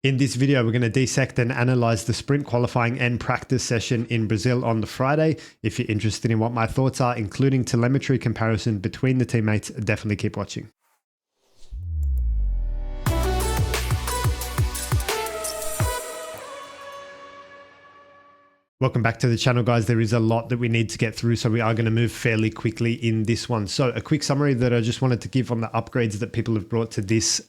In this video, we're going to dissect and analyze the sprint qualifying and practice session in Brazil on the Friday. If you're interested in what my thoughts are, including telemetry comparison between the teammates, definitely keep watching. Welcome back to the channel, guys. There is a lot that we need to get through, so we are going to move fairly quickly in this one. So a quick summary that I just wanted to give on the upgrades that people have brought to this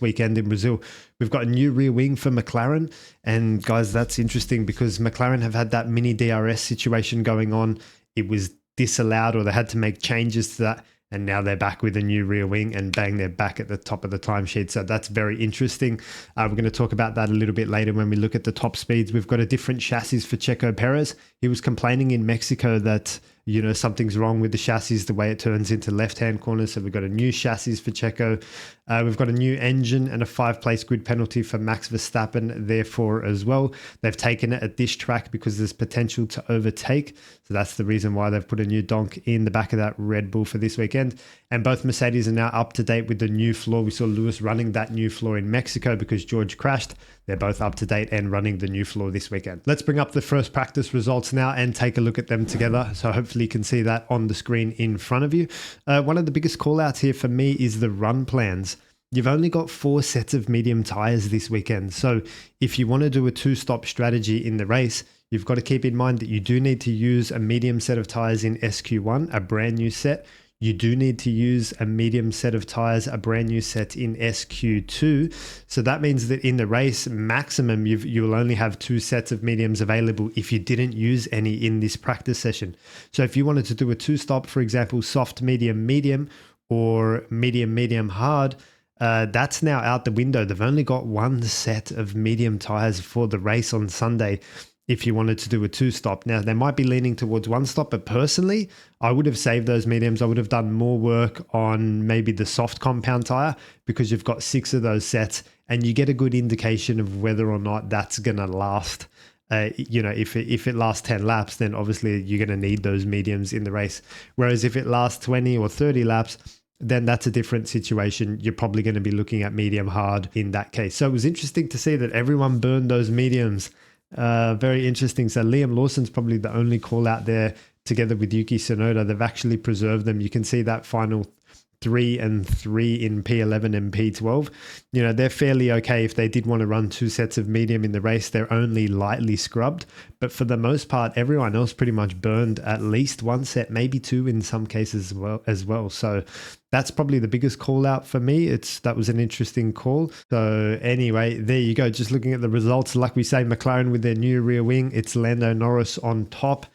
weekend in Brazil. We've got a new rear wing for McLaren, and guys, that's interesting because McLaren have had that mini DRS situation going on. It was disallowed, or they had to make changes to that. And now they're back with a new rear wing and bang, they're back at the top of the timesheet. So that's very interesting. We're going to talk about that a little bit later when we look at the top speeds. We've got a different chassis for Checo Perez. He was complaining in Mexico that, you know, something's wrong with the chassis, the way it turns into left-hand corner. So we've got a new chassis for Checo. We've got a new engine and a 5-place grid penalty for Max Verstappen, therefore, as well. They've taken it at this track because there's potential to overtake. So that's the reason why they've put a new donk in the back of that Red Bull for this weekend. And both Mercedes are now up to date with the new floor. We saw Lewis running that new floor in Mexico because George crashed. They're both up to date and running the new floor this weekend. Let's bring up the first practice results now and take a look at them together. So hopefully you can see that on the screen in front of you. One of the biggest call outs here for me is the run plans. You've only got 4 sets of medium tires this weekend. So if you want to do a 2-stop strategy in the race, you've got to keep in mind that you do need to use a medium set of tires in SQ1, a brand new set. You do need to use a medium set of tires, a brand new set in SQ2. So that means that in the race, maximum, you'll only have 2 sets of mediums available if you didn't use any in this practice session. So if you wanted to do a 2-stop, for example, soft, medium, medium, or medium, medium, hard, that's now out the window. They've only got 1 set of medium tires for the race on Sunday if you wanted to do a 2-stop. Now, they might be leaning towards 1-stop, but personally, I would have saved those mediums. I would have done more work on maybe the soft compound tire because you've got 6 of those sets and you get a good indication of whether or not that's going to last. You know, if it lasts 10 laps, then obviously you're going to need those mediums in the race. Whereas if it lasts 20 or 30 laps, then that's a different situation. You're probably going to be looking at medium hard in that case. So it was interesting to see that everyone burned those mediums. Very interesting. So Liam Lawson's probably the only call out there together with Yuki Tsunoda. They've actually preserved them. You can see that final 3 and 3 in P11 and P12. You know, they're fairly okay. If they did want to run 2 sets of medium in the race, they're only lightly scrubbed. But for the most part, everyone else pretty much burned at least 1 set, maybe 2 in some cases as well. So that's probably the biggest call out for me. That was an interesting call. So anyway, there you go. Just looking at the results, like we say, McLaren with their new rear wing, it's Lando Norris on top.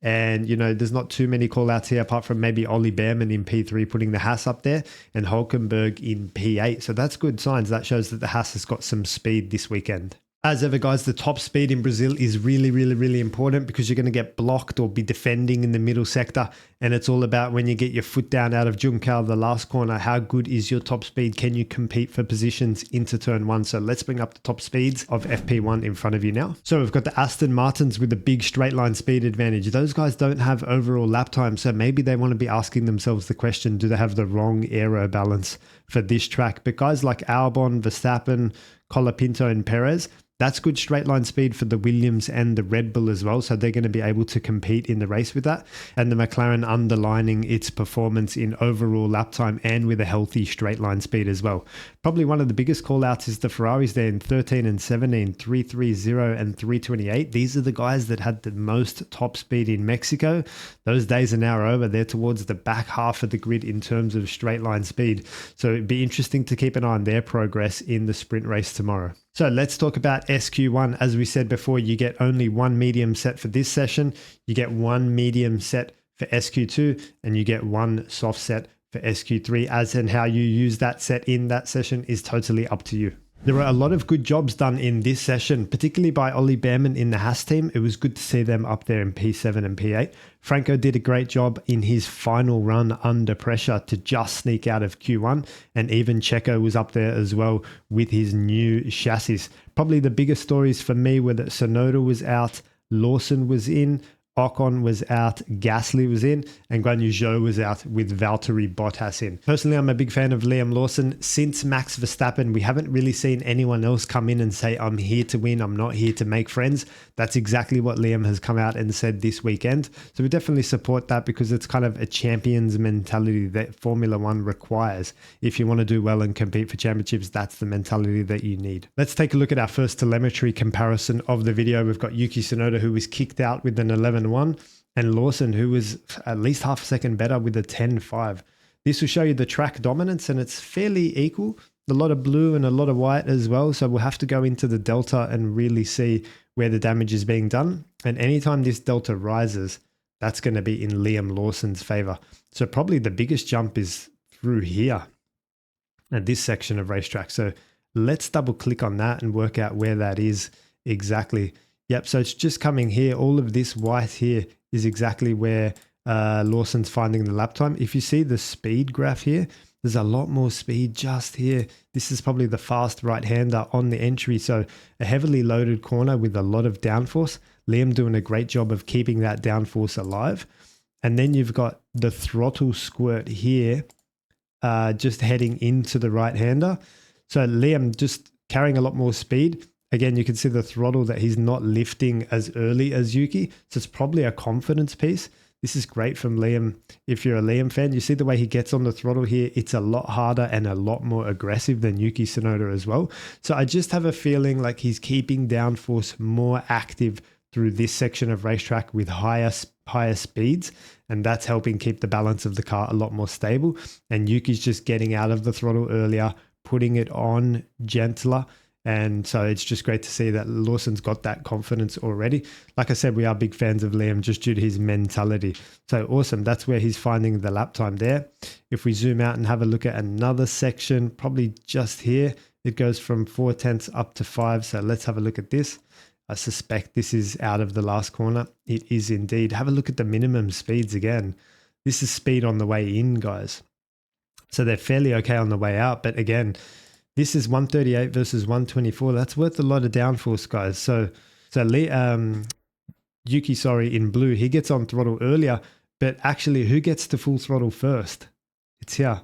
And, you know, there's not too many call outs here apart from maybe Ollie Behrman in P3 putting the Haas up there and Hulkenberg in P8. So that's good signs. That shows that the Haas has got some speed this weekend. As ever, guys, the top speed in Brazil is really, really, really important because you're going to get blocked or be defending in the middle sector. And it's all about when you get your foot down out of Juncal, the last corner, how good is your top speed? Can you compete for positions into turn 1? So let's bring up the top speeds of FP1 in front of you now. So we've got the Aston Martins with the big straight line speed advantage. Those guys don't have overall lap time. So maybe they want to be asking themselves the question, do they have the wrong aero balance for this track? But guys like Albon, Verstappen, Colapinto and Perez, that's good straight line speed for the Williams and the Red Bull as well. So they're going to be able to compete in the race with that. And the McLaren underlining its performance in overall lap time and with a healthy straight line speed as well. Probably one of the biggest call outs is the Ferraris there in 13 and 17, 330 and 328. These are the guys that had the most top speed in Mexico. Those days are now over. They're towards the back half of the grid in terms of straight line speed. So it'd be interesting to keep an eye on their progress in the sprint race tomorrow. So let's talk about SQ1. As we said before, you get only 1 medium set for this session. You get 1 medium set for SQ2 and you get 1 soft set for SQ3. As and how you use that set in that session is totally up to you. There were a lot of good jobs done in this session, particularly by Ollie Behrman in the Haas team. It was good to see them up there in P7 and P8. Franco did a great job in his final run under pressure to just sneak out of Q1. And even Checo was up there as well with his new chassis. Probably the biggest stories for me were that Tsunoda was out, Lawson was in, Ocon was out, Gasly was in, and Guan Yu Zhou was out with Valtteri Bottas in. Personally, I'm a big fan of Liam Lawson. Since Max Verstappen, we haven't really seen anyone else come in and say, I'm here to win, I'm not here to make friends. That's exactly what Liam has come out and said this weekend. So we definitely support that because it's kind of a champion's mentality that Formula One requires. If you want to do well and compete for championships, that's the mentality that you need. Let's take a look at our first telemetry comparison of the video. We've got Yuki Tsunoda, who was kicked out with an 11.1, and Lawson, who was at least half a second better with a 10.5. This will show you the track dominance, and it's fairly equal. A lot of blue and a lot of white as well. So we'll have to go into the delta and really see where the damage is being done. And anytime this delta rises, that's going to be in Liam Lawson's favor. So probably the biggest jump is through here at this section of racetrack. So let's double click on that and work out where that is exactly. Yep, so it's just coming here. All of this white here is exactly where Lawson's finding the lap time. If you see the speed graph here, there's a lot more speed just here. This is probably the fast right-hander on the entry. So a heavily loaded corner with a lot of downforce. Liam doing a great job of keeping that downforce alive. And then you've got the throttle squirt here, just heading into the right-hander. So Liam just carrying a lot more speed. Again, you can see the throttle that he's not lifting as early as Yuki. So it's probably a confidence piece. This is great from Liam. If you're a Liam fan, you see the way he gets on the throttle here. It's a lot harder and a lot more aggressive than Yuki Tsunoda as well. So I just have a feeling like he's keeping downforce more active through this section of racetrack with higher speeds. And that's helping keep the balance of the car a lot more stable. And Yuki's just getting out of the throttle earlier, putting it on gentler. And so it's just great to see that Lawson's got that confidence already. Like I said, we are big fans of Liam just due to his mentality. So awesome. That's where he's finding the lap time there. If we zoom out and have a look at another section, probably just here, it goes from 0.4 up to 5. So let's have a look at this. I suspect this is out of the last corner. It is indeed. Have a look at the minimum speeds again. This is speed on the way in, guys. So they're fairly okay on the way out. But again, this is 138 versus 124. That's worth a lot of downforce, guys. So Yuki, in blue, he gets on throttle earlier, but actually who gets to full throttle first? It's here.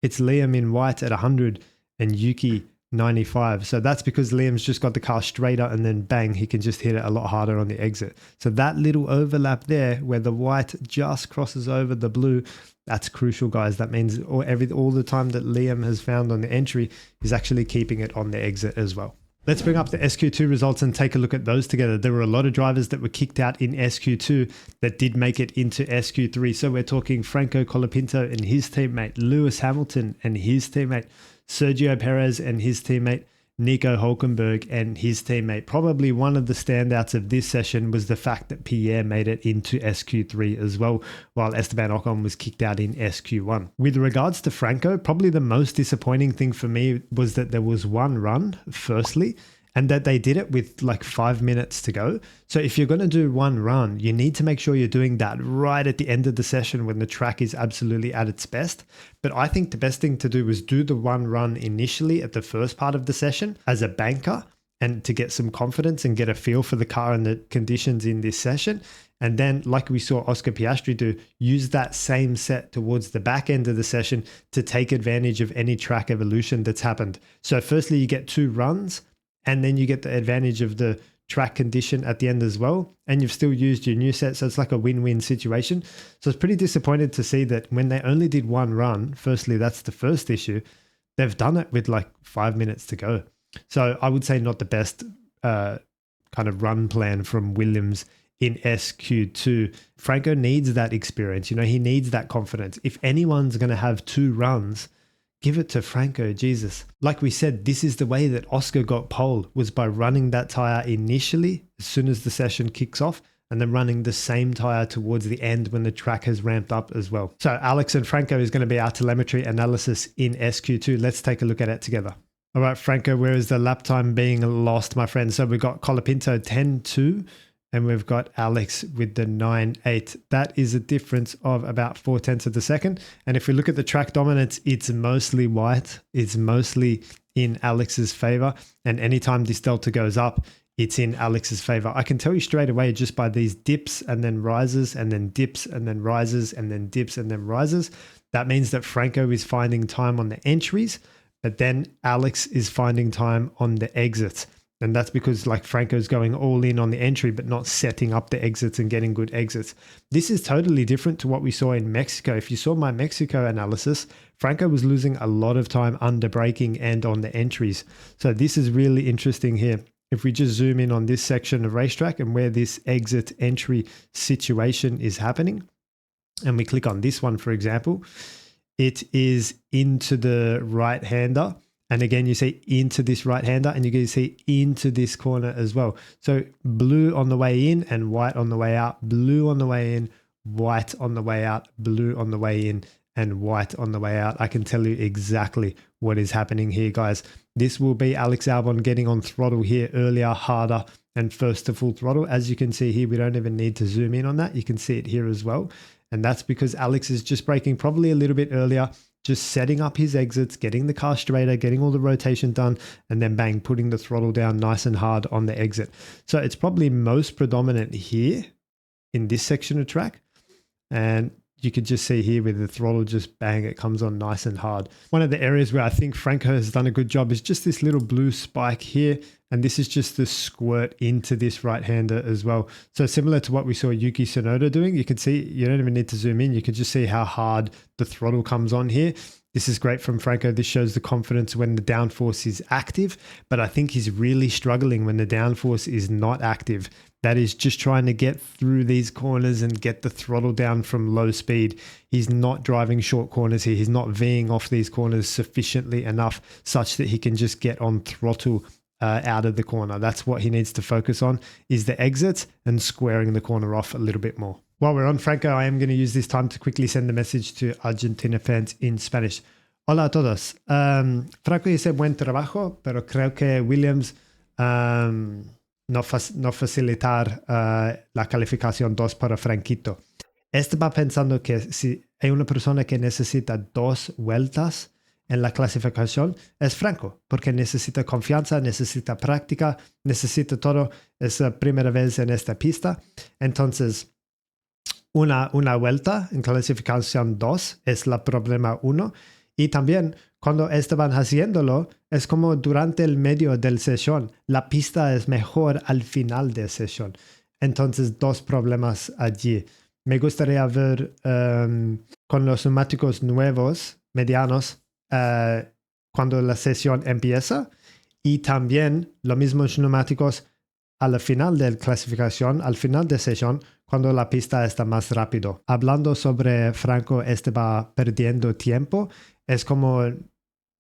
It's Liam in white at 100 and Yuki 95. So that's because Liam's just got the car straighter and then bang, he can just hit it a lot harder on the exit. So that little overlap there where the white just crosses over the blue, that's crucial, guys. That means all the time that Liam has found on the entry is actually keeping it on the exit as well. Let's bring up the SQ2 results and take a look at those together. There were a lot of drivers that were kicked out in SQ2 that did make it into SQ3. So we're talking Franco Colapinto and his teammate, Lewis Hamilton and his teammate, Sergio Perez and his teammate, Nico Hülkenberg and his teammate. Probably one of the standouts of this session was the fact that Pierre made it into SQ3 as well, while Esteban Ocon was kicked out in SQ1. With regards to Franco, probably the most disappointing thing for me was that there was one run, firstly, and that they did it with like 5 minutes to go. So if you're going to do one run, you need to make sure you're doing that right at the end of the session when the track is absolutely at its best. But I think the best thing to do was do the one run initially at the first part of the session as a banker and to get some confidence and get a feel for the car and the conditions in this session. And then, like we saw Oscar Piastri do, use that same set towards the back end of the session to take advantage of any track evolution that's happened. So firstly, you get 2 runs, and then you get the advantage of the track condition at the end as well. And you've still used your new set. So it's like a win-win situation. So it's pretty disappointed to see that when they only did one run, firstly, that's the first issue. They've done it with like 5 minutes to go. So I would say not the best kind of run plan from Williams in SQ2. Franco needs that experience. You know, he needs that confidence. If anyone's going to have 2 runs, give it to Franco, Jesus. Like we said, this is the way that Oscar got pole, was by running that tire initially as soon as the session kicks off, and then running the same tire towards the end when the track has ramped up as well. So Alex and Franco is going to be our telemetry analysis in SQ2. Let's take a look at it together. All right, Franco, where is the lap time being lost, my friend? So we've got Colapinto 10.2. And we've got Alex with the 9.8. That is a difference of about 0.4 of a second. And if we look at the track dominance, it's mostly white. It's mostly in Alex's favor. And anytime this delta goes up, it's in Alex's favor. I can tell you straight away just by these dips and then rises and then dips and then rises and then dips and then rises. That means that Franco is finding time on the entries, but then Alex is finding time on the exits. And that's because like Franco's going all in on the entry, but not setting up the exits and getting good exits. This is totally different to what we saw in Mexico. If you saw my Mexico analysis, Franco was losing a lot of time under braking and on the entries. So this is really interesting here. If we just zoom in on this section of racetrack and where this exit entry situation is happening, and we click on this one, for example, it is into the right-hander. And again, you see into this right-hander and you can see into this corner as well. So blue on the way in and white on the way out, blue on the way in, white on the way out, blue on the way in, and white on the way out. I can tell you exactly what is happening here, guys. This will be Alex Albon getting on throttle here earlier, harder, and first to full throttle. As you can see here, we don't even need to zoom in on that. You can see it here as well. And that's because Alex is just braking probably a little bit earlier, just setting up his exits, getting the car straighter, getting all the rotation done, and then bang, putting the throttle down nice and hard on the exit. So it's probably most predominant here in this section of track. And you could just see here with the throttle, just bang, it comes on nice and hard. One of the areas where I think Franco has done a good job is just this little blue spike here. And this is just the squirt into this right-hander as well. So similar to what we saw Yuki Tsunoda doing, you can see, you don't even need to zoom in. You can just see how hard the throttle comes on here. This is great from Franco. This shows the confidence when the downforce is active, but I think he's really struggling when the downforce is not active. That is just trying to get through these corners and get the throttle down from low speed. He's not driving short corners here. He's not V'ing off these corners sufficiently enough such that he can just get on throttle out of the corner. That's what he needs to focus on, is the exits and squaring the corner off a little bit more. While we're on Franco, I am going to use this time to quickly send a message to Argentina fans in Spanish. Hola a todos. Franco dice buen trabajo, pero creo que Williams no facilitar la calificación 2 para Franquito. Estaba pensando que si hay una persona que necesita 2 vueltas en la clasificación, es Franco, porque necesita confianza, necesita práctica, necesita todo. Es la primera vez en esta pista. Entonces, una vuelta en clasificación 2 es la problema 1. Y también cuando estaban haciéndolo, es como durante el medio del sesión. La pista es mejor al final de sesión. Entonces, 2 problemas allí. Me gustaría ver con los neumáticos nuevos, medianos, cuando la sesión empieza, y también los mismos neumáticos al final de la clasificación, al final de sesión, cuando la pista está más rápido. Hablando sobre Franco estaba perdiendo tiempo, es como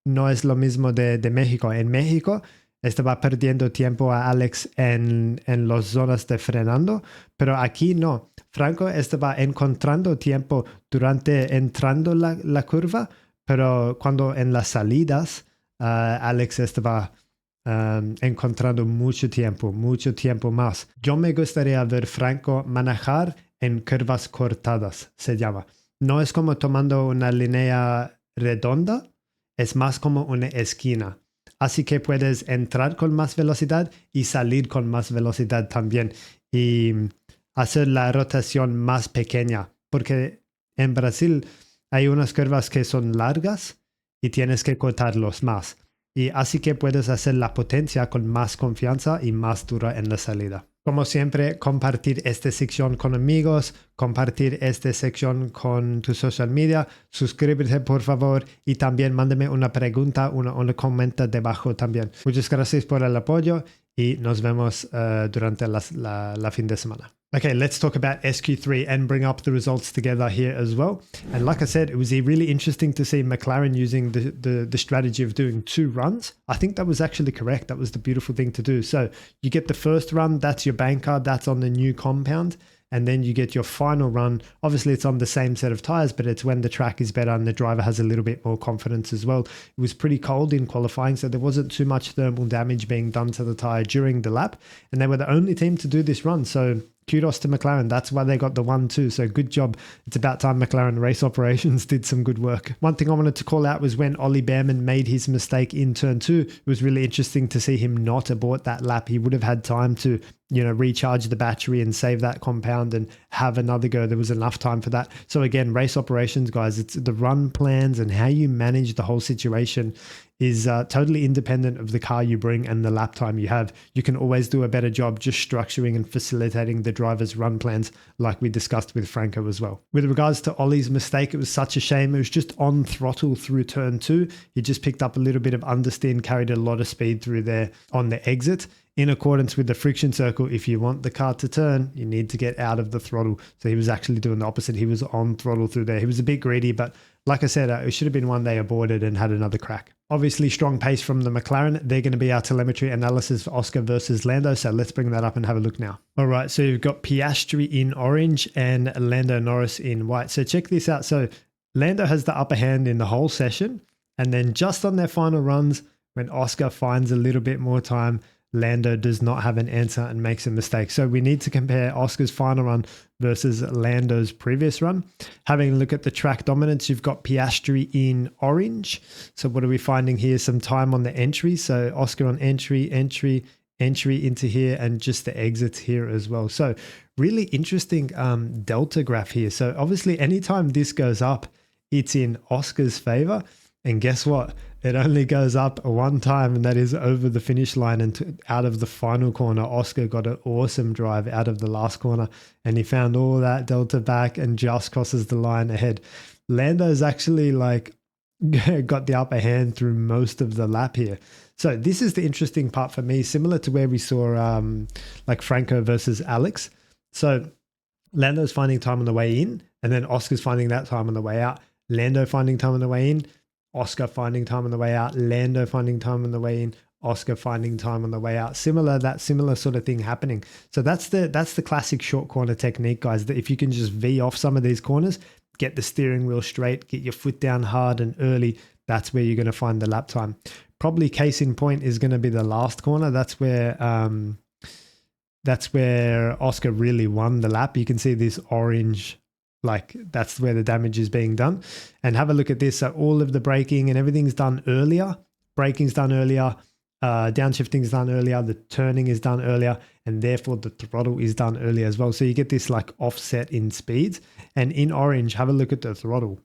no es lo mismo de México. En México estaba perdiendo tiempo a Alex en las zonas de frenando, pero aquí no. Franco estaba encontrando tiempo durante entrando la curva, pero cuando en las salidas Alex estaba encontrando mucho tiempo más. Yo me gustaría ver Franco manejar en curvas cortadas, se llama. No es como tomando una línea redonda, es más como una esquina. Así que puedes entrar con más velocidad y salir con más velocidad también. Y hacer la rotación más pequeña. Porque en Brasil hay unas curvas que son largas y tienes que cortarlos más. Y así que puedes hacer la potencia con más confianza y más dura en la salida. Como siempre, compartir esta sección con amigos, compartir esta sección con tu social media, suscríbete por favor y también mándame una pregunta, una comenta debajo también. Muchas gracias por el apoyo y nos vemos durante la fin de semana. Okay, let's talk about SQ3 and bring up the results together here as well. And like I said, it was really interesting to see McLaren using the strategy of doing 2 runs. I think that was actually correct. That was the beautiful thing to do. So you get the first run, that's your banker, that's on the new compound. And then you get your final run. Obviously, it's on the same set of tires, but it's when the track is better and the driver has a little bit more confidence as well. It was pretty cold in qualifying, so there wasn't too much thermal damage being done to the tire during the lap. And they were the only team to do this run. So kudos to McLaren. That's why they got the 1-2. So good job. It's about time McLaren race operations did some good work. One thing I wanted to call out was when Ollie Behrman made his mistake in turn 2. It was really interesting to see him not abort that lap. He would have had time to, recharge the battery and save that compound and have another go. There was enough time for that. So again, race operations, guys, it's the run plans and how you manage the whole situation is totally independent of the car you bring and the lap time you have. You can always do a better job just structuring and facilitating the driver's run plans like we discussed with Franco as well. With regards to Ollie's mistake, it was such a shame. It was just on throttle through turn 2. He just picked up a little bit of understeer, carried a lot of speed through there on the exit. In accordance with the friction circle, if you want the car to turn, you need to get out of the throttle. So he was actually doing the opposite. He was on throttle through there. He was a bit greedy, but like I said, it should have been one they aborted and had another crack. Obviously, strong pace from the McLaren. They're going to be our telemetry analysis for Oscar versus Lando. So let's bring that up and have a look now. All right, so you've got Piastri in orange and Lando Norris in white. So check this out. So Lando has the upper hand in the whole session. And then just on their final runs, when Oscar finds a little bit more time, Lando does not have an answer and makes a mistake. So we need to compare Oscar's final run versus Lando's previous run. Having a look at the track dominance, you've got Piastri in orange. So what are we finding here? Some time on the entry. So Oscar on entry into here, and just the exits here as well. So really interesting delta graph here. So obviously anytime this goes up, it's in Oscar's favor. And guess what? It only goes up one time, and that is over the finish line and out of the final corner. Oscar got an awesome drive out of the last corner, and he found all that delta back and just crosses the line ahead. Lando's actually got the upper hand through most of the lap here. So this is the interesting part for me, similar to where we saw Franco versus Alex. So Lando's finding time on the way in, and then Oscar's finding that time on the way out. Lando finding time on the way in, Oscar finding time on the way out, Lando finding time on the way in, Oscar finding time on the way out. Similar sort of thing happening. So that's the classic short corner technique, guys, that if you can just V off some of these corners, get the steering wheel straight, get your foot down hard and early, that's where you're going to find the lap time. Probably case in point is going to be the last corner. That's where Oscar really won the lap. You can see this orange, that's where the damage is being done. And have a look at this. So all of the braking and everything's done earlier. Braking's done earlier. Downshifting is done earlier. The turning is done earlier. And therefore the throttle is done earlier as well. So you get this offset in speeds. And in orange, have a look at the throttle.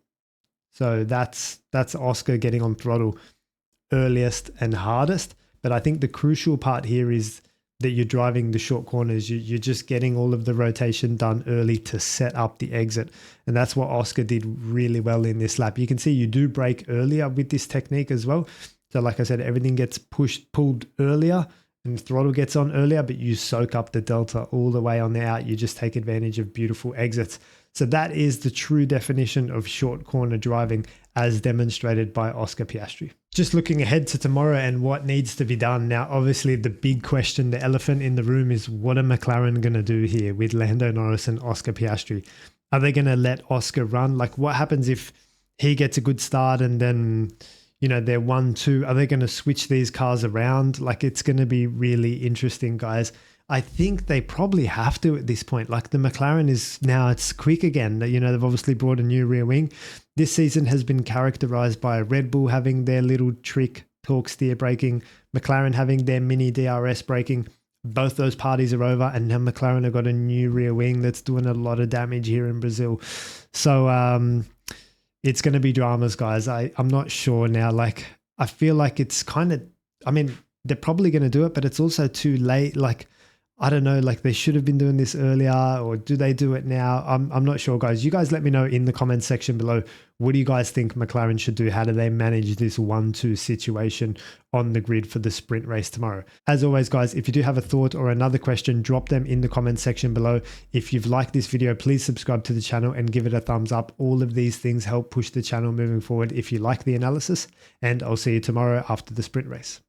So that's Oscar getting on throttle earliest and hardest. But I think the crucial part here is that you're driving the short corners. You're just getting all of the rotation done early to set up the exit. And that's what Oscar did really well in this lap. You can see you do brake earlier with this technique as well. So like I said, everything gets pulled earlier and the throttle gets on earlier, but you soak up the delta all the way on the out. You just take advantage of beautiful exits. So that is the true definition of short corner driving as demonstrated by Oscar Piastri. Just looking ahead to tomorrow and what needs to be done. Now, obviously the big question, the elephant in the room is what are McLaren going to do here with Lando Norris and Oscar Piastri? Are they going to let Oscar run? What happens if he gets a good start and then, they're 1-2? Are they going to switch these cars around? It's going to be really interesting, guys. I think they probably have to at this point. The McLaren it's quick again. They've obviously brought a new rear wing. This season has been characterized by Red Bull having their little trick torque steer braking, McLaren having their mini DRS braking. Both those parties are over, and now McLaren have got a new rear wing that's doing a lot of damage here in Brazil. So it's going to be dramas, guys. I'm not sure now. I feel like it's kind of, they're probably going to do it, but it's also too late. I don't know, they should have been doing this earlier, or do they do it now? I'm not sure, guys. You guys let me know in the comments section below. What do you guys think McLaren should do? How do they manage this 1-2 situation on the grid for the sprint race tomorrow? As always, guys, if you do have a thought or another question, drop them in the comments section below. If you've liked this video, please subscribe to the channel and give it a thumbs up. All of these things help push the channel moving forward if you like the analysis, and I'll see you tomorrow after the sprint race.